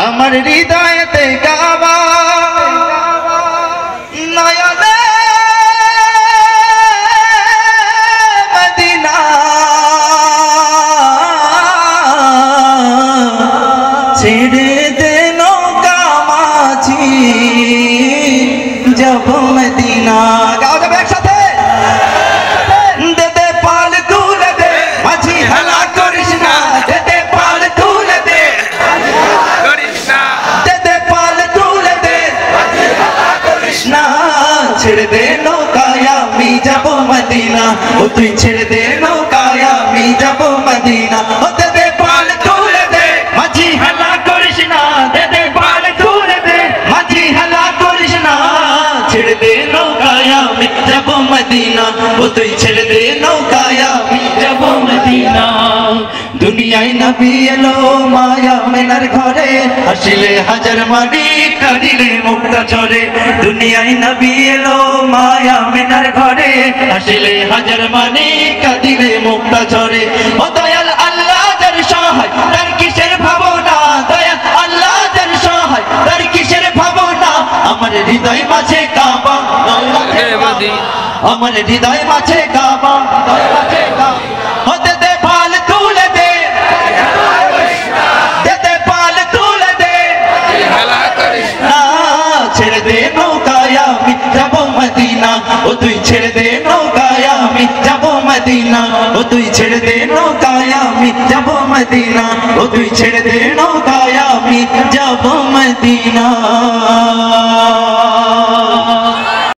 আমার হৃদয়েতে কাবা নয়নে মদিনা ছেড়ে দে নৌকা মাঝি যাব মদিনা। গাও যাবে একসাথে। দে পাল তুলে দে মাঝি হেলা করিস না, দে পাল তুলে দে করিস না, দে পাল তুলে দে হেলা করিস না। ছেড়ে দে নৌকায় আমি যাব মদিনা, ও তুই ছেড়ে দে নৌকায় আমি যাব মদিনা। ও দে পাল তুলে দে মাঝি হেলা করিস না, দে পাল তুলে দে মাঝি হেলা করিস না। ছেড়ে দে নৌকায় আমি যাব মদিনা, ও তুই ছেড়ে দে নৌকায় আমি যাব মদিনা। দুনিয়ায় নবী এলো মায়া মেনার ঘরে, আসিলে হাজার মানি কাঁদিলে মুক্তা ঝরে। দুনিয়ায় নবী এলো মায়া মেনার ঘরে, আসিলে হাজার মানি কাঁদিলে মুক্তা ঝরে। ও দয়াল আল্লাহ যার সহায় তার কিসের ভাবনা, দয়াল আল্লাহ যার সহায় তার কিসের ভাবনা। আমার হৃদয় মাঝে কাবা, আমার হৃদয় মাঝে কাবা, হতে দে পাল তুলে দে, দে পাল তুলে দে না। ছেড়ে দে নৌকায় আমি যাব মদিনা, ও তুই ছেড়ে দে নৌকায় আমি যাব মদিনা। ও তুই ছেড়ে দে নৌকায় আমি যাব মদিনা, ও তুই ছেড়ে দে নৌকায় আমি যাব মদিনা।